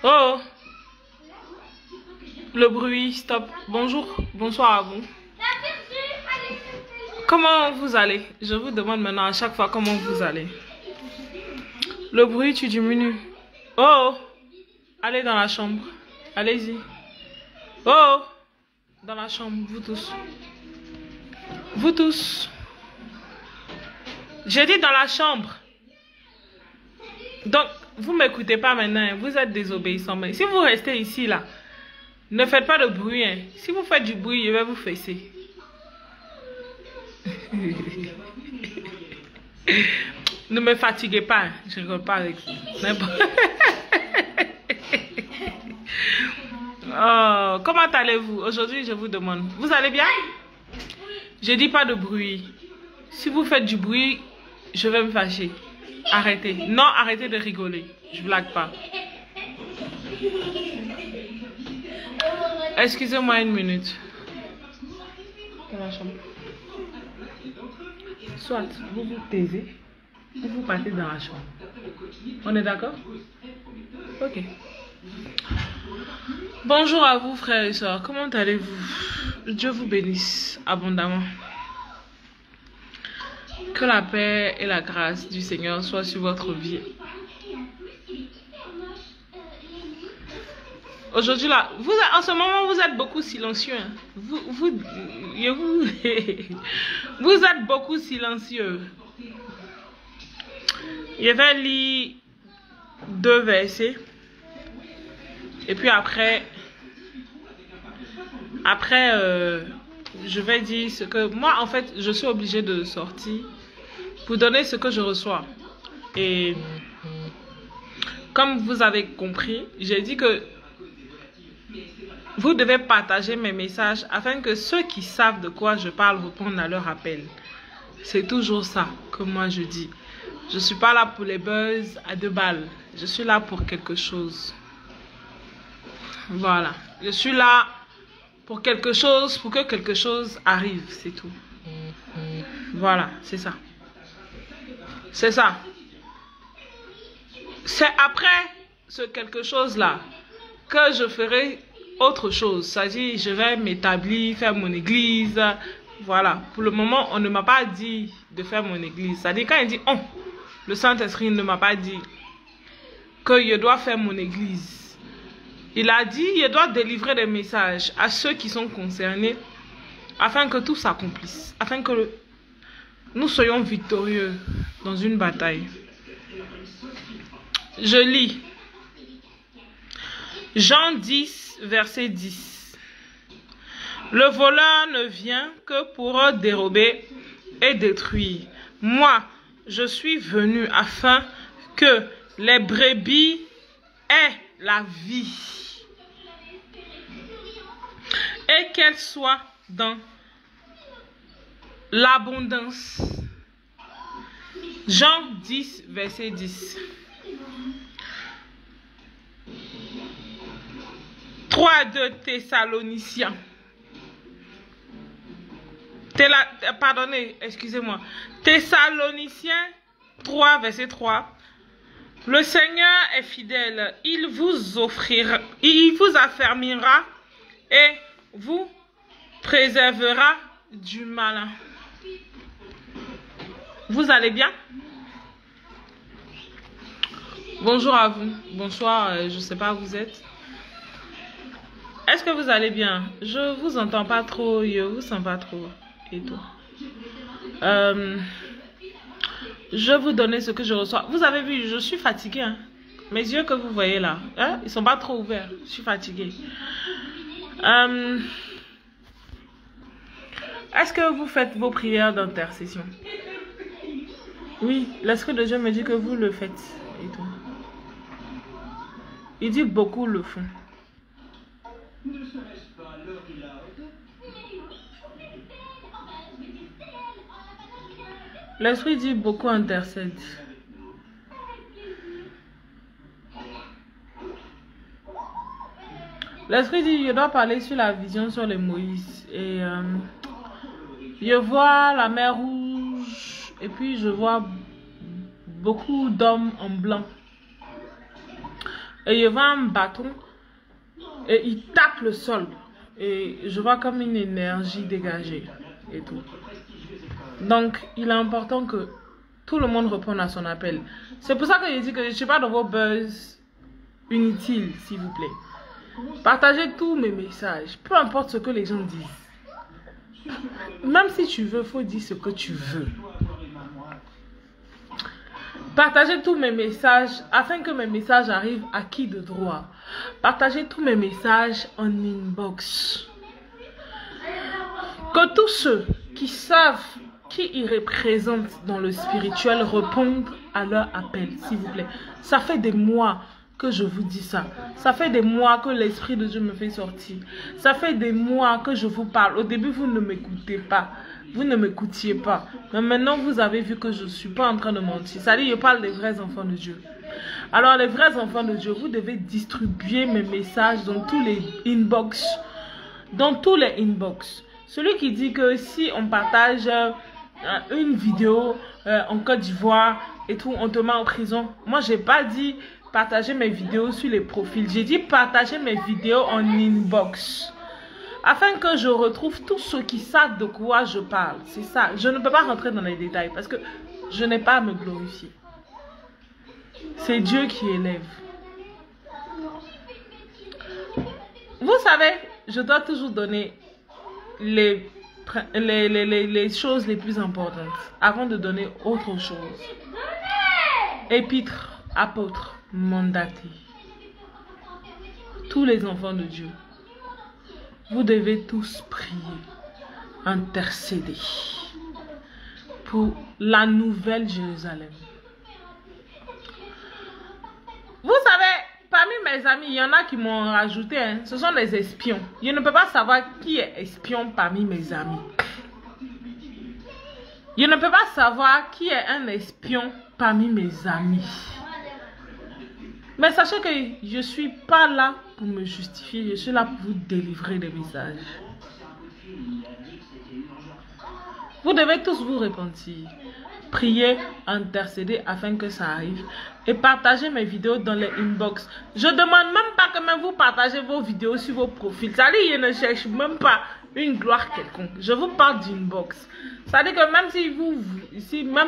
Oh, le bruit, stop. Bonjour, bonsoir à vous. Comment vous allez? Je vous demande maintenant à chaque fois comment vous allez. Le bruit, tu diminues. Oh, allez dans la chambre. Allez-y. Oh, dans la chambre, vous tous. Vous tous. J'ai dit dans la chambre. Donc, vous ne m'écoutez pas maintenant. Vous êtes désobéissants. Mais si vous restez ici, là, ne faites pas de bruit. Hein. Si vous faites du bruit, je vais vous fesser. Ne me fatiguez pas. Hein. Je ne rigole pas avec vous. Oh, comment allez-vous? Aujourd'hui, je vous demande. Vous allez bien? Je dis pas de bruit. Si vous faites du bruit, je vais me fâcher. Arrêtez. Non, arrêtez de rigoler. Je blague pas. Excusez-moi une minute. Dans la chambre. Soit vous vous taisez ou vous partez dans la chambre. On est d'accord? Ok. Bonjour à vous, frères et sœurs. Comment allez-vous? Dieu vous bénisse abondamment. Que la paix et la grâce du Seigneur soient sur votre vie. Aujourd'hui, là, en ce moment, vous êtes beaucoup silencieux. Hein. Vous êtes beaucoup silencieux. Je vais lire 2 versets. Et puis après, je vais dire ce que... Moi, en fait, je suis obligée de sortir pour donner ce que je reçois. Et comme vous avez compris, j'ai dit que vous devez partager mes messages afin que ceux qui savent de quoi je parle répondent à leur appel. C'est toujours ça que moi je dis. Je ne suis pas là pour les buzz à 2 balles. Je suis là pour quelque chose. Voilà. Je suis là pour quelque chose, pour que quelque chose arrive. C'est tout. Voilà, c'est ça. C'est ça. C'est après ce quelque chose-là que je ferai autre chose. C'est-à-dire, je vais m'établir, faire mon église. Voilà. Pour le moment, on ne m'a pas dit de faire mon église. C'est-à-dire, quand il dit, oh, le Saint-Esprit ne m'a pas dit que je dois faire mon église. Il a dit, je dois délivrer des messages à ceux qui sont concernés afin que tout s'accomplisse. Afin que nous soyons victorieux dans une bataille. Je lis. Jean 10, verset 10. Le voleur ne vient que pour dérober et détruire. Moi, je suis venu afin que les brebis aient la vie et qu'elles soient dans l'abondance. Jean 10, verset 10. 3 de Thessaloniciens. Pardonnez, excusez-moi. Thessaloniciens 3, verset 3. Le Seigneur est fidèle. Il vous offrira, il vous affermira et vous préservera du malin. Vous allez bien? Bonjour à vous. Bonsoir, je ne sais pas où vous êtes. Est-ce que vous allez bien? Je vous entends pas trop, je vous sens pas trop. Et tout. Je vous donnais ce que je reçois. Vous avez vu, je suis fatiguée. Hein? Mes yeux que vous voyez là, hein? Ils sont pas trop ouverts. Je suis fatiguée. Est-ce que vous faites vos prières d'intercession? Oui, l'Esprit de Dieu me dit que vous le faites. Et tout. Il dit beaucoup le font. L'Esprit dit beaucoup intercède. L'Esprit dit, je dois parler sur la vision sur les Moïse. Et je vois la mer rouge. Et puis je vois beaucoup d'hommes en blanc. Et je vois un bâton. Et il tape le sol. Et je vois comme une énergie dégagée. Et tout. Donc, il est important que tout le monde réponde à son appel. C'est pour ça que je dis que je ne suis pas dans vos buzz inutiles, s'il vous plaît. Partagez tous mes messages, peu importe ce que les gens disent. Même si tu veux, il faut dire ce que tu veux. Partagez tous mes messages afin que mes messages arrivent à qui de droit. Partagez tous mes messages en inbox. Que tous ceux qui savent qui ils représentent dans le spirituel répondent à leur appel, s'il vous plaît. Ça fait des mois que je vous dis ça. Ça fait des mois que l'Esprit de Dieu me fait sortir. Ça fait des mois que je vous parle. Au début, vous ne m'écoutez pas. Vous ne m'écoutiez pas. Mais maintenant, vous avez vu que je ne suis pas en train de mentir. Ça dit, je parle des vrais enfants de Dieu. Alors, les vrais enfants de Dieu, vous devez distribuer mes messages dans tous les inbox. Dans tous les inbox. Celui qui dit que si on partage une vidéo en Côte d'Ivoire et tout, on te met en prison. Moi, j'ai pas dit partager mes vidéos sur les profils. J'ai dit partager mes vidéos en inbox. Afin que je retrouve tous ceux qui savent de quoi je parle. C'est ça. Je ne peux pas rentrer dans les détails parce que je n'ai pas à me glorifier. C'est Dieu qui élève. Vous savez, je dois toujours donner les choses les plus importantes avant de donner autre chose. Épître, apôtre, mandaté. Tous les enfants de Dieu, vous devez tous prier, intercéder pour la nouvelle Jérusalem. Vous savez, parmi mes amis, il y en a qui m'ont rajouté, hein, ce sont des espions. Je ne peux pas savoir qui est espion parmi mes amis. Je ne peux pas savoir qui est un espion parmi mes amis. Mais sachez que je ne suis pas là pour me justifier, je suis là pour vous délivrer des messages. Vous devez tous vous repentir, prier, intercéder afin que ça arrive et partager mes vidéos dans les inbox. Je ne demande même pas que même vous partagez vos vidéos sur vos profils. Ça dit, je ne cherche même pas une gloire quelconque. Je vous parle d'inbox. Ça dit que même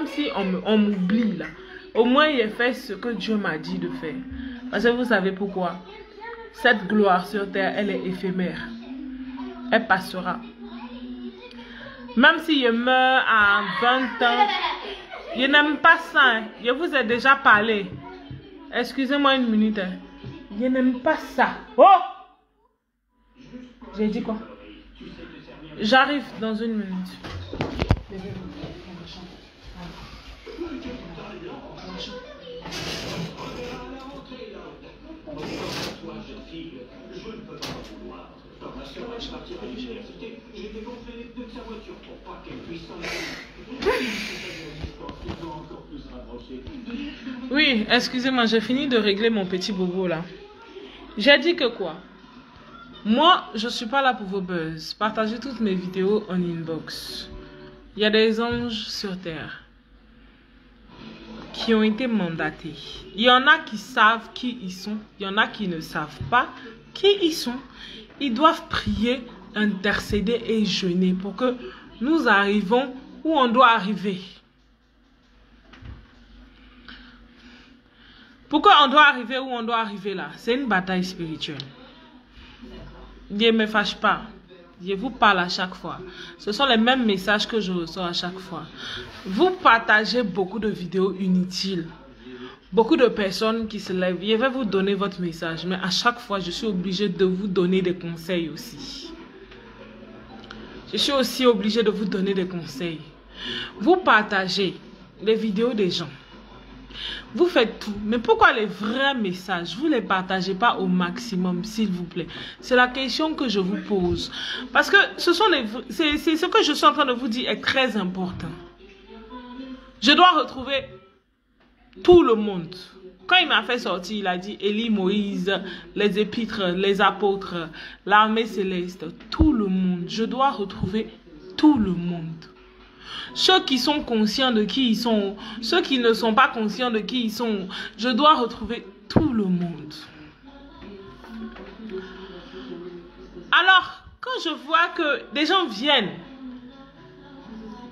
si on m'oublie là, au moins j'ai fait ce que Dieu m'a dit de faire. Parce que vous savez pourquoi? Cette gloire sur terre, elle est éphémère. Elle passera. Même si je meurs à 20 ans, je n'aime pas ça. Hein. Je vous ai déjà parlé. Excusez-moi une minute. Hein. Je n'aime pas ça. Oh! J'ai dit quoi? J'arrive dans une minute. Oui, excusez-moi, j'ai fini de régler mon petit bobo là. J'ai dit que quoi? Moi, je suis pas là pour vos buzz. Partagez toutes mes vidéos en inbox. Il y a des anges sur terre qui ont été mandatés. Il y en a qui savent qui ils sont. Il y en a qui ne savent pas qui ils sont. Ils doivent prier, intercéder et jeûner pour que nous arrivons où on doit arriver. Pourquoi on doit arriver où on doit arriver là? C'est une bataille spirituelle. Dieu ne me fâche pas. Je vous parle à chaque fois. Ce sont les mêmes messages que je reçois à chaque fois. Vous partagez beaucoup de vidéos inutiles. Beaucoup de personnes qui se lèvent. Je vais vous donner votre message. Mais à chaque fois, je suis obligée de vous donner des conseils aussi. Je suis aussi obligée de vous donner des conseils. Vous partagez les vidéos des gens. Vous faites tout. Mais pourquoi les vrais messages, vous ne les partagez pas au maximum, s'il vous plaît? C'est la question que je vous pose. Parce que c'est ce que je suis en train de vous dire est très important. Je dois retrouver tout le monde. Quand il m'a fait sortir, il a dit Élie, Moïse, les épîtres, les apôtres, l'armée céleste, tout le monde. Je dois retrouver tout le monde. Ceux qui sont conscients de qui ils sont, ceux qui ne sont pas conscients de qui ils sont, je dois retrouver tout le monde. Alors, quand je vois que des gens viennent,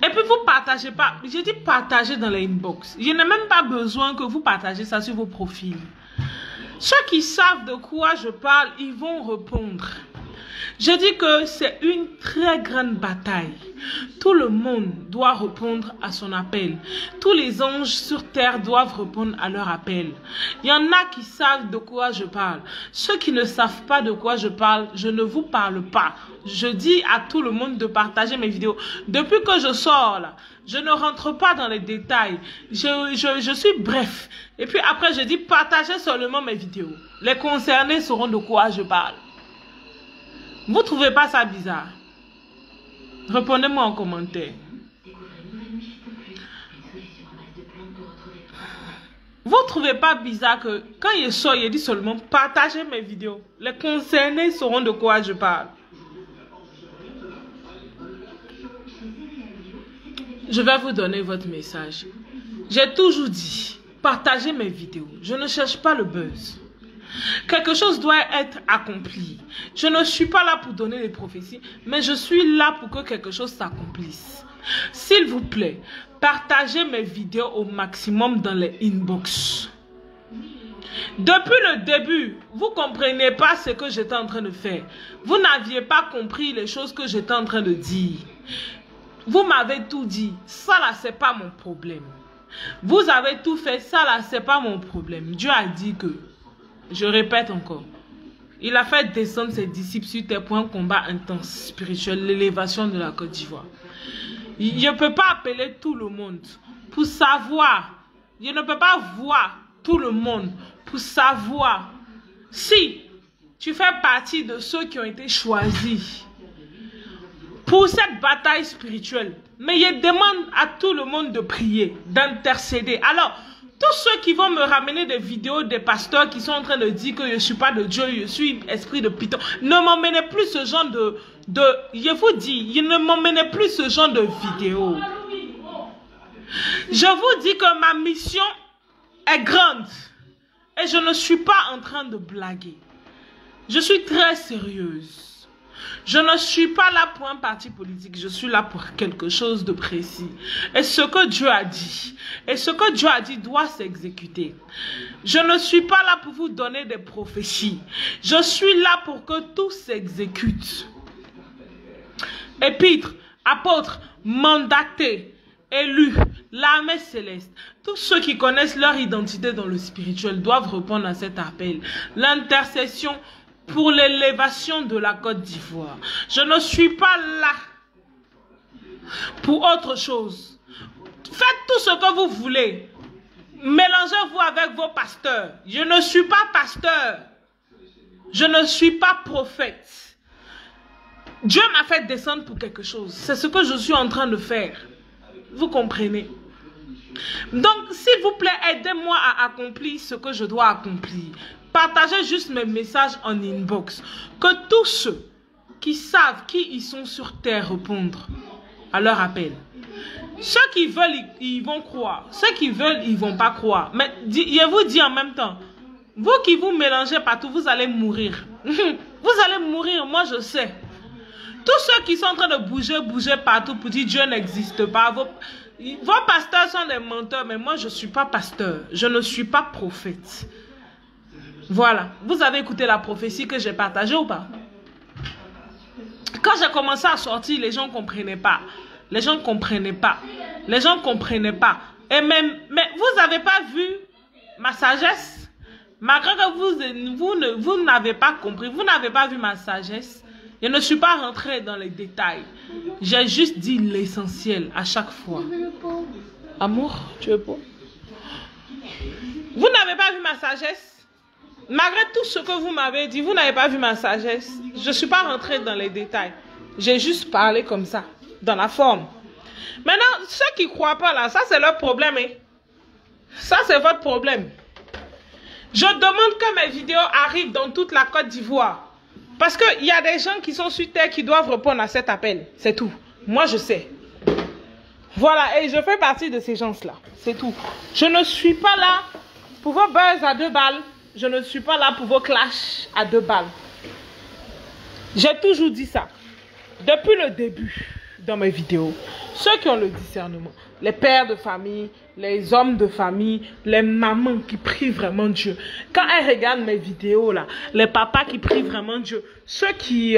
et puis vous partagez pas, je dis partagez dans les inbox. Je n'ai même pas besoin que vous partagez ça sur vos profils. Ceux qui savent de quoi je parle, ils vont répondre. Je dis que c'est une très grande bataille. Tout le monde doit répondre à son appel. Tous les anges sur terre doivent répondre à leur appel. Il y en a qui savent de quoi je parle. Ceux qui ne savent pas de quoi je parle, je ne vous parle pas. Je dis à tout le monde de partager mes vidéos. Depuis que je sors là, je ne rentre pas dans les détails. Je suis bref. Et puis après, je dis partagez seulement mes vidéos. Les concernés sauront de quoi je parle. Vous ne trouvez pas ça bizarre? Répondez-moi en commentaire. Vous ne trouvez pas bizarre que quand il sort, il dit seulement partagez mes vidéos. Les concernés sauront de quoi je parle. Je vais vous donner votre message. J'ai toujours dit, partagez mes vidéos. Je ne cherche pas le buzz. Quelque chose doit être accompli. Je ne suis pas là pour donner des prophéties, mais je suis là pour que quelque chose s'accomplisse. S'il vous plaît, partagez mes vidéos au maximum dans les inbox. Depuis le début, vous ne comprenez pas ce que j'étais en train de faire. Vous n'aviez pas compris les choses que j'étais en train de dire. Vous m'avez tout dit. Ça là, c'est pas mon problème. Vous avez tout fait. Ça là, c'est pas mon problème. Dieu a dit que, je répète encore, il a fait descendre ses disciples sur terre pour un combat intense spirituel, l'élévation de la Côte d'Ivoire. Je ne peux pas appeler tout le monde pour savoir. Je ne peux pas voir tout le monde pour savoir si tu fais partie de ceux qui ont été choisis pour cette bataille spirituelle. Mais je demande à tout le monde de prier, d'intercéder. Alors, tous ceux qui vont me ramener des vidéos des pasteurs qui sont en train de dire que je ne suis pas de Dieu, je suis esprit de Python, ne m'emmenez plus ce genre je vous dis, ne m'emmenez plus ce genre de vidéos. Je vous dis que ma mission est grande et je ne suis pas en train de blaguer. Je suis très sérieuse. Je ne suis pas là pour un parti politique, je suis là pour quelque chose de précis. Et ce que Dieu a dit, doit s'exécuter. Je ne suis pas là pour vous donner des prophéties. Je suis là pour que tout s'exécute. Épîtres, apôtres, mandatés, élus, l'armée céleste, tous ceux qui connaissent leur identité dans le spirituel doivent répondre à cet appel. L'intercession pour l'élévation de la Côte d'Ivoire. Je ne suis pas là pour autre chose. Faites tout ce que vous voulez. Mélangez-vous avec vos pasteurs. Je ne suis pas pasteur. Je ne suis pas prophète. Dieu m'a fait descendre pour quelque chose. C'est ce que je suis en train de faire. Vous comprenez? Donc, s'il vous plaît, aidez-moi à accomplir ce que je dois accomplir. Partagez juste mes messages en inbox. Que tous ceux qui savent qui ils sont sur terre répondre à leur appel. Ceux qui veulent, ils vont croire. Ceux qui veulent, ils ne vont pas croire. Mais je vous dis en même temps, vous qui vous mélangez partout, vous allez mourir. Vous allez mourir, moi je sais. Tous ceux qui sont en train de bouger partout pour dire Dieu n'existe pas. Vos pasteurs sont des menteurs, mais moi je ne suis pas pasteur. Je ne suis pas prophète. Voilà. Vous avez écouté la prophétie que j'ai partagée ou pas? Quand j'ai commencé à sortir, les gens ne comprenaient pas. Les gens ne comprenaient pas. Les gens ne comprenaient pas. Et même, mais vous n'avez pas vu ma sagesse? Malgré que vous n'avez pas compris, vous n'avez pas vu ma sagesse. Je ne suis pas rentrée dans les détails. J'ai juste dit l'essentiel à chaque fois. Amour, tu es beau? Vous n'avez pas vu ma sagesse? Malgré tout ce que vous m'avez dit, vous n'avez pas vu ma sagesse. Je ne suis pas rentrée dans les détails. J'ai juste parlé comme ça, dans la forme. Maintenant, ceux qui ne croient pas là, ça c'est leur problème. Hein? Ça c'est votre problème. Je demande que mes vidéos arrivent dans toute la Côte d'Ivoire. Parce qu'il y a des gens qui sont sur terre qui doivent répondre à cet appel. C'est tout. Moi je sais. Voilà, et je fais partie de ces gens-là. C'est tout. Je ne suis pas là pour vos buzz à 2 balles. Je ne suis pas là pour vos clashs à 2 balles. J'ai toujours dit ça. Depuis le début, dans mes vidéos, ceux qui ont le discernement, les pères de famille, les hommes de famille, les mamans qui prient vraiment Dieu. Quand elles regardent mes vidéos là, les papas qui prient vraiment Dieu, ceux qui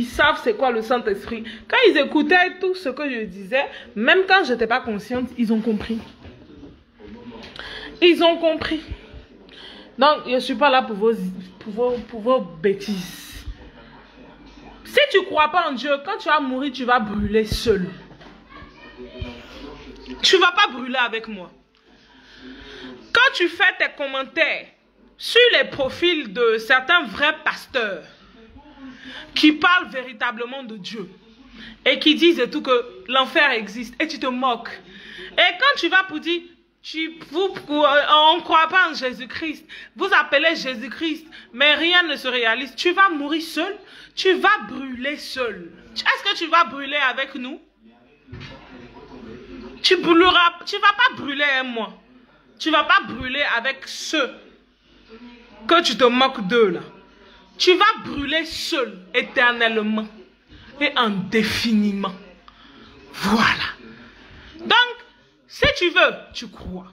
savent c'est quoi le Saint-Esprit, quand ils écoutaient tout ce que je disais, même quand je n'étais pas consciente, ils ont compris. Ils ont compris. Donc, je ne suis pas là pour vos bêtises. Si tu ne crois pas en Dieu, quand tu vas mourir, tu vas brûler seul. Tu ne vas pas brûler avec moi. Quand tu fais tes commentaires sur les profils de certains vrais pasteurs qui parlent véritablement de Dieu et qui disent et tout que l'enfer existe et tu te moques. Et quand tu vas pour dire, on ne croit pas en Jésus-Christ, vous appelez Jésus-Christ, mais rien ne se réalise, tu vas mourir seul, tu vas brûler seul. Est-ce que tu vas brûler avec nous? Tu ne vas pas brûler avec moi. Tu ne vas pas brûler avec ceux que tu te moques d'eux là. Tu vas brûler seul, éternellement et indéfiniment. Voilà. Donc, si tu veux, tu crois.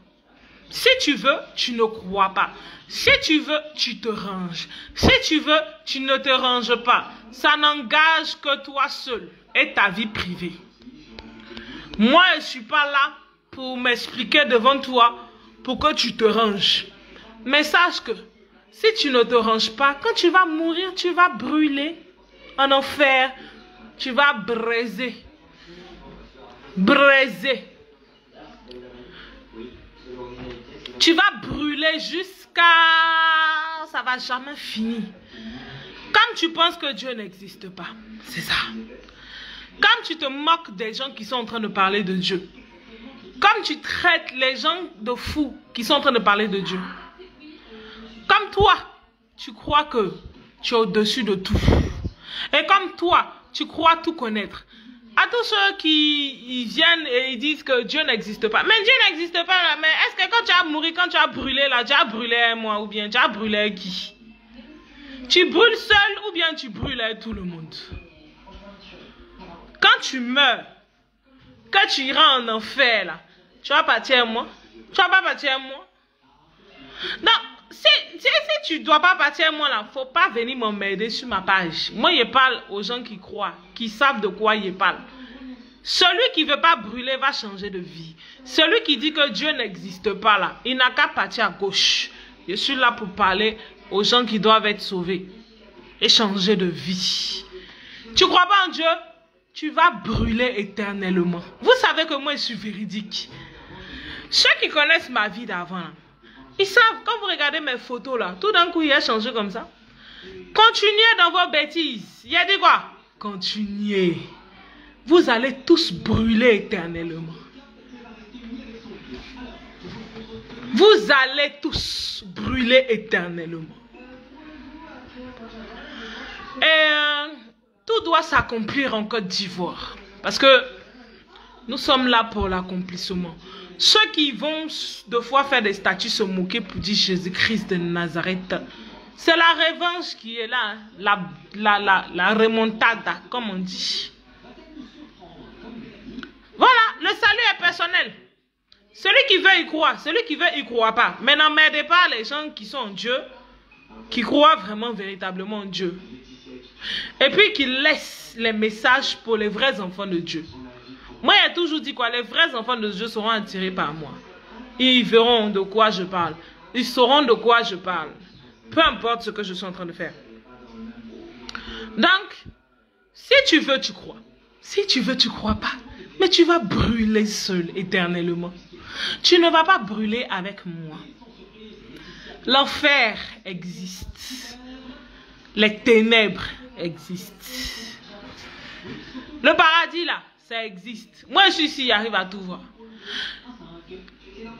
Si tu veux, tu ne crois pas. Si tu veux, tu te ranges. Si tu veux, tu ne te ranges pas. Ça n'engage que toi seul et ta vie privée. Moi, je ne suis pas là pour m'expliquer devant toi pour que tu te ranges. Mais sache que si tu ne te ranges pas, quand tu vas mourir, tu vas brûler en enfer. Tu vas braiser. Braiser. Tu vas brûler jusqu'à... Ça va jamais finir. Comme tu penses que Dieu n'existe pas. C'est ça. Comme tu te moques des gens qui sont en train de parler de Dieu. Comme tu traites les gens de fous qui sont en train de parler de Dieu. Comme toi, tu crois que tu es au-dessus de tout. Et comme toi, tu crois tout connaître. À tous ceux qui viennent et ils disent que Dieu n'existe pas. Mais Dieu n'existe pas là. Mais est-ce que quand tu as mouru, quand tu as brûlé là, tu as brûlé moi ou bien tu as brûlé qui? Tu brûles seul ou bien tu brûles tout le monde? Quand tu meurs, quand tu iras en enfer là, tu vas partir à moi? Tu vas pas partir à moi? Donc, si tu ne dois pas partir à moi là, faut pas venir m'emmerder sur ma page. Moi, je parle aux gens qui croient, qui savent de quoi je parle. Celui qui ne veut pas brûler va changer de vie. Celui qui dit que Dieu n'existe pas là, il n'a qu'à partir à gauche. Je suis là pour parler aux gens qui doivent être sauvés et changer de vie. Tu ne crois pas en Dieu? Tu vas brûler éternellement. Vous savez que moi, je suis véridique. Ceux qui connaissent ma vie d'avant, ils savent, quand vous regardez mes photos là, tout d'un coup, il a changé comme ça. Continuez dans vos bêtises. Il a dit quoi? Continuez. Vous allez tous brûler éternellement. Vous allez tous brûler éternellement. Et tout doit s'accomplir en Côte d'Ivoire. Parce que nous sommes là pour l'accomplissement. Ceux qui vont deux fois faire des statues se moquer pour dire Jésus-Christ de Nazareth, c'est la revanche qui est là. La remontada, comme on dit. Voilà, le salut est personnel. Celui qui veut y croire, celui qui veut y croire pas. Mais n'emmerdez pas les gens qui sont en Dieu, qui croient vraiment véritablement en Dieu. Et puis qui laissent les messages pour les vrais enfants de Dieu. Moi, il a toujours dit quoi? Les vrais enfants de Dieu seront attirés par moi. Ils verront de quoi je parle. Ils sauront de quoi je parle. Peu importe ce que je suis en train de faire. Donc, si tu veux, tu crois. Si tu veux, tu crois pas. Mais tu vas brûler seul éternellement. Tu ne vas pas brûler avec moi. L'enfer existe. Les ténèbres existent. Le paradis là, ça existe. Moi je suis ici, j'arrive à tout voir.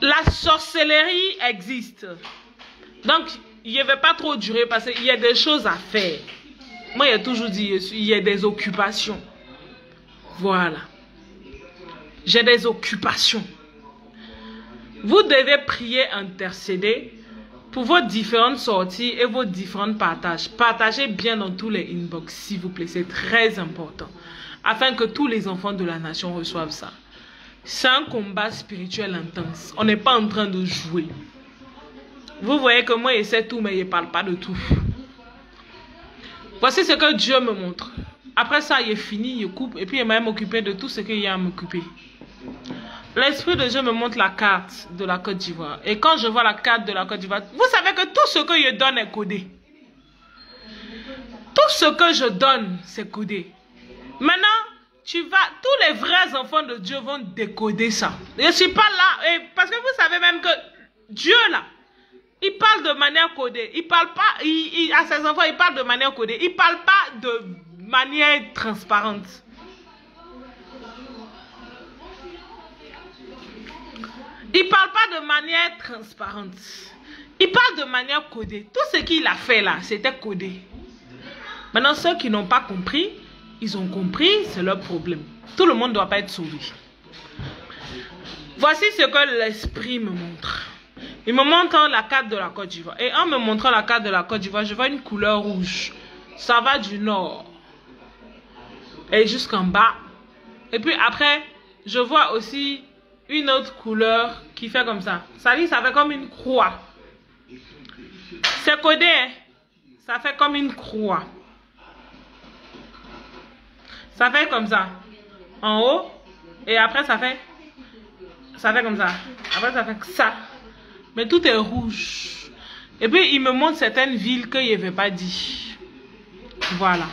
La sorcellerie existe. Donc, il ne va pas trop durer parce qu'il y a des choses à faire. Moi, j'ai toujours dit, il y a des occupations. Voilà. J'ai des occupations. Vous devez prier, intercéder pour vos différentes sorties et vos différents partages. Partagez bien dans tous les inbox, s'il vous plaît. C'est très important. Afin que tous les enfants de la nation reçoivent ça. C'est un combat spirituel intense. On n'est pas en train de jouer. Vous voyez que moi, je sais tout, mais je ne parle pas de tout. Voici ce que Dieu me montre. Après ça, il est fini, il coupe. Et puis, il m'a même occupé de tout ce qu'il y a à m'occuper. L'Esprit de Dieu me montre la carte de la Côte d'Ivoire. Et quand je vois la carte de la Côte d'Ivoire, vous savez que tout ce que je donne est codé. Tout ce que je donne, c'est codé. Maintenant, tous les vrais enfants de Dieu vont décoder ça. Je ne suis pas là, parce que vous savez même que Dieu là, il parle de manière codée. Il parle pas, à ses enfants, il parle de manière codée. Il parle pas de manière transparente. Il parle pas de manière transparente. Il parle de manière codée. Tout ce qu'il a fait là, c'était codé. Maintenant, ceux qui n'ont pas compris, ils ont compris, c'est leur problème. Tout le monde ne doit pas être sauvé. Voici ce que l'Esprit me montre. Il me montre la carte de la Côte d'Ivoire. Et en me montrant la carte de la Côte d'Ivoire, je vois une couleur rouge. Ça va du nord et jusqu'en bas. Et puis après, je vois aussi une autre couleur qui fait comme ça. Ça dit, ça fait comme une croix. C'est codé, hein? Ça fait comme une croix. Ça fait comme ça. En haut. Et après, ça fait comme ça. Après, ça fait ça. Mais tout est rouge. Et puis, il me montre certaines villes que je n'avais pas dit. Voilà.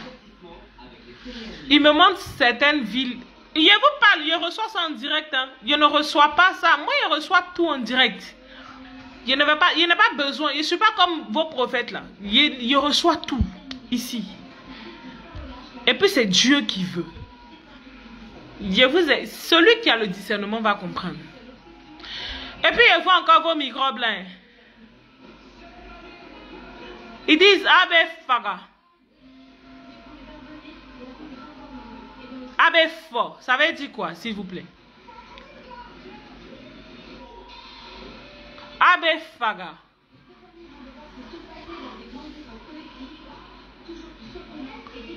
Il me montre certaines villes. Je vous parle, je reçois ça en direct. Hein. Je ne reçois pas ça. Moi, je reçois tout en direct. Je n'ai pas besoin. Je ne suis pas comme vos prophètes là. Je reçois tout ici. Et puis, c'est Dieu qui veut. Celui qui a le discernement va comprendre. Et puis, il faut encore vos microbes là. Ils disent Abe Faga. Abe Fo. Ça veut dire quoi, s'il vous plaît? Abe Faga.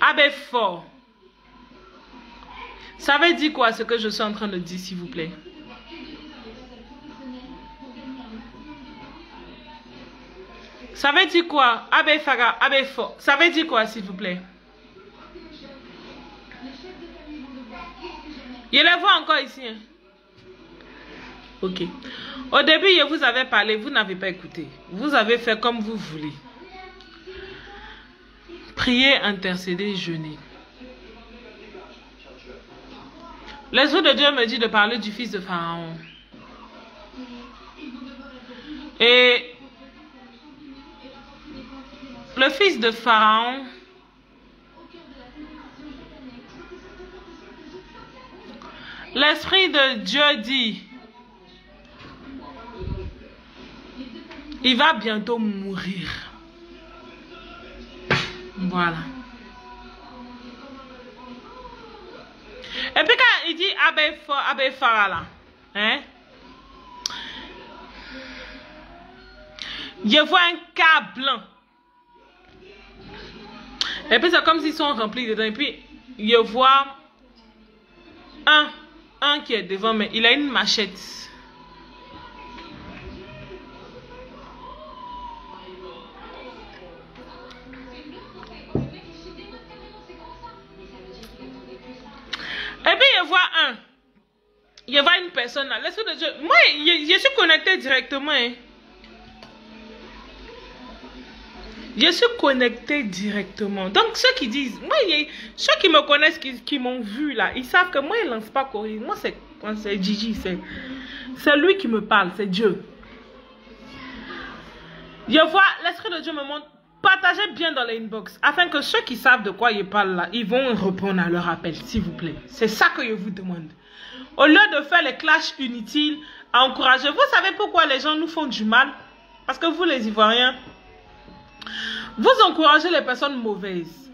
Abe Fo. Ça veut dire quoi, ce que je suis en train de dire, s'il vous plaît? Ça veut dire quoi? Abe Faga, Abe Fo. Ça veut dire quoi, s'il vous plaît? Je les vois encore ici. Hein? Ok. Au début, je vous avais parlé, vous n'avez pas écouté. Vous avez fait comme vous voulez. Prier, intercéder, jeûner. L'Esprit de Dieu me dit de parler du fils de Pharaon. Et Le fils de Pharaon l'Esprit de Dieu dit, il va bientôt mourir. Voilà. Et puis quand il dit Abbé Farah, hein, je vois un cas blanc. Et puis c'est comme s'ils sont remplis dedans. Et puis je vois un qui est devant, mais il a une machette. Et puis je vois une personne là, l'Esprit de Dieu. Moi, je suis connecté directement. Hein. Je suis connecté directement. Donc ceux qui disent, moi, ceux qui me connaissent, qui m'ont vu là, ils savent que moi, il ne lance pas courir. Moi, c'est Gigi, c'est lui qui me parle, c'est Dieu. Je vois, l'Esprit de Dieu me montre, partagez bien dans les inbox, afin que ceux qui savent de quoi je parle là, ils vont répondre à leur appel, s'il vous plaît. C'est ça que je vous demande. Au lieu de faire les clashs inutiles, à encourager. Vous savez pourquoi les gens nous font du mal? Parce que vous, les Ivoiriens, vous encouragez les personnes mauvaises,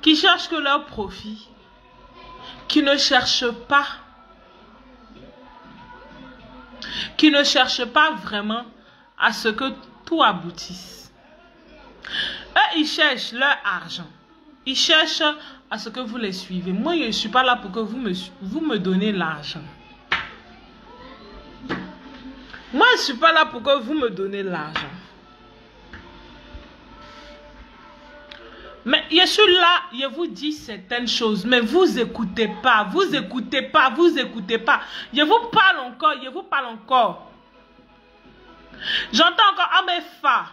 qui cherchent que leur profit, qui ne cherchent pas vraiment à ce que tout aboutisse. Eux, ils cherchent leur argent. Ils cherchent à ce que vous les suivez. Moi, je ne suis pas là pour que vous me donnez l'argent. Moi, je ne suis pas là pour que vous me donnez l'argent. Mais je suis là, je vous dis certaines choses, mais vous écoutez pas, vous écoutez pas, vous écoutez pas. Je vous parle encore, je vous parle encore. J'entends encore Abefa.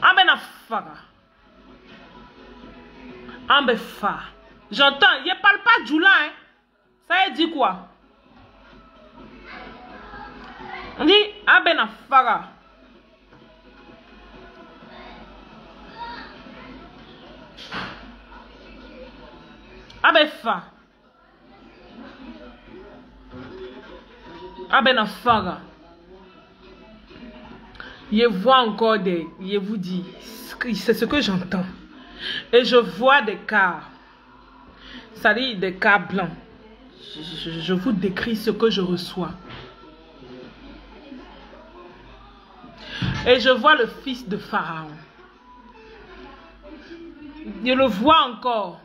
Abenafara. Abefa. J'entends, je ne parle pas Djoula, hein. Ça dit quoi? On dit Abenafara. Abefa. Abenafara. Je vois encore je vous dis, c'est ce que j'entends. Et je vois des cas, c'est-à-dire des cas blancs. Je vous décris ce que je reçois. Et je vois le fils de Pharaon. Je le vois encore.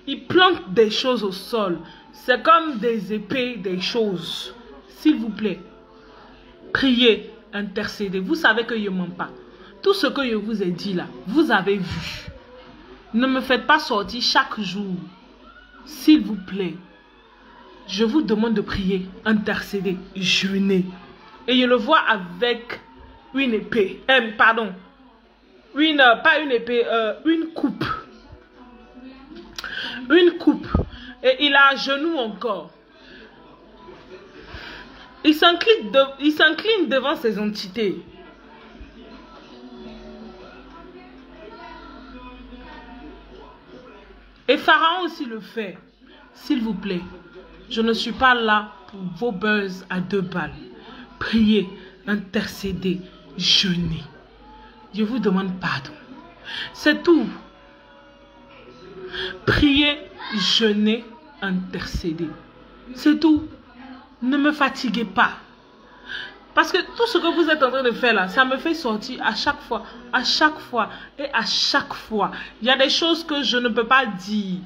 Il plante des choses au sol. C'est comme des épées, des choses. S'il vous plaît, priez, intercédez. Vous savez que je ne mens pas. Tout ce que je vous ai dit là, vous avez vu. Ne me faites pas sortir chaque jour. S'il vous plaît, je vous demande de prier, intercéder, jeûner. Et je le vois avec une épée. Pardon. Pas une épée, une coupe. Une coupe. Et il a à genoux encore. Il s'incline devant ces entités. Et Pharaon aussi le fait. S'il vous plaît, je ne suis pas là pour vos buzz à 2 balles. Priez, intercédez, jeûnez. Je vous demande pardon. C'est tout. Priez, jeûnez, intercédez. C'est tout. Ne me fatiguez pas. Parce que tout ce que vous êtes en train de faire là, ça me fait sortir à chaque fois, à chaque fois et à chaque fois. Il y a des choses que je ne peux pas dire.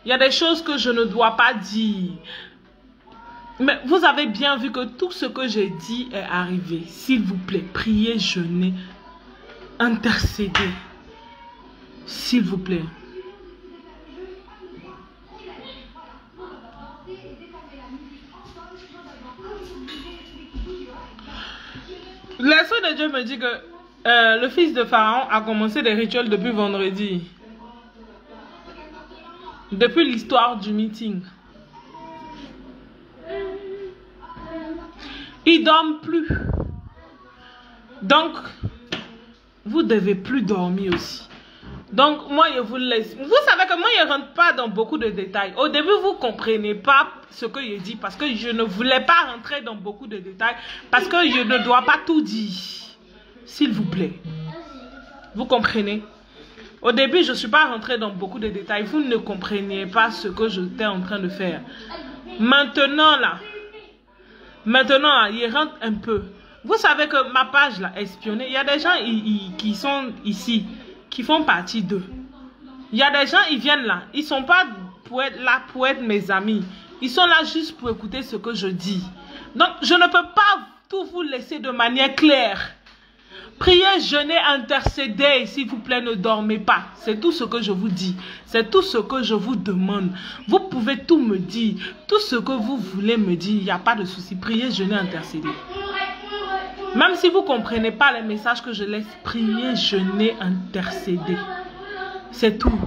Il y a des choses que je ne dois pas dire. Mais vous avez bien vu que tout ce que j'ai dit est arrivé. S'il vous plaît, priez, jeûnez, intercédez. S'il vous plaît. L'Esprit de Dieu me dit que le fils de Pharaon a commencé des rituels depuis vendredi. Depuis l'histoire du meeting. Il ne dort plus. Donc, vous devez plus dormir aussi. Donc, moi, je vous laisse. Vous savez que moi, je ne rentre pas dans beaucoup de détails. Au début, vous ne comprenez pas ce que je dis parce que je ne voulais pas rentrer dans beaucoup de détails parce que je ne dois pas tout dire. S'il vous plaît. Vous comprenez? Au début, je ne suis pas rentrée dans beaucoup de détails. Vous ne compreniez pas ce que j'étais en train de faire. Maintenant, là, il rentre un peu. Vous savez que ma page, là, espionnée, il y a des gens qui sont ici, qui font partie d'eux. Il y a des gens, ils viennent là. Ils ne sont pas pour être là, pour être mes amis. Ils sont là juste pour écouter ce que je dis. Donc, je ne peux pas tout vous laisser de manière claire. Priez, jeûnez, intercédez, s'il vous plaît, ne dormez pas. C'est tout ce que je vous dis. C'est tout ce que je vous demande. Vous pouvez tout me dire. Tout ce que vous voulez me dire, il n'y a pas de souci. Priez, jeûnez, intercédez. Même si vous ne comprenez pas les messages que je laisse, priez, jeûnez, intercédez. C'est tout.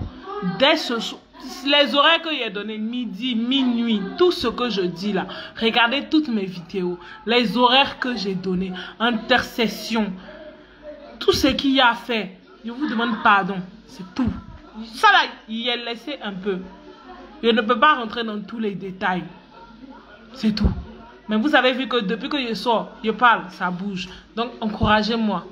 Dès ce soir, les horaires que j'ai donnés, midi, minuit, tout ce que je dis là, regardez toutes mes vidéos, les horaires que j'ai donnés, intercession, tout ce qu'il y a à faire, je vous demande pardon, c'est tout. Ça là, il est laissé un peu. Je ne peux pas rentrer dans tous les détails. C'est tout. Mais vous avez vu que depuis que je sors, je parle, ça bouge. Donc, encouragez-moi.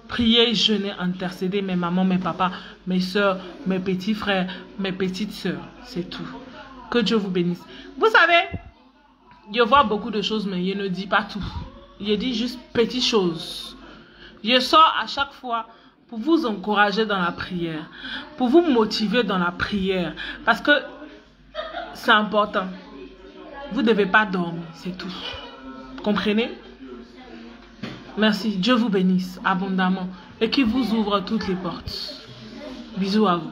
Priez, jeûnez, intercédez, mes mamans, mes papas, mes soeurs, mes petits frères, mes petites soeurs. C'est tout. Que Dieu vous bénisse. Vous savez, je vois beaucoup de choses, mais je ne dis pas tout. Je dis juste petites choses. Je sors à chaque fois pour vous encourager dans la prière, pour vous motiver dans la prière, parce que c'est important. Vous ne devez pas dormir, c'est tout. Comprenez? Merci. Dieu vous bénisse abondamment et qu'il vous ouvre toutes les portes. Bisous à vous.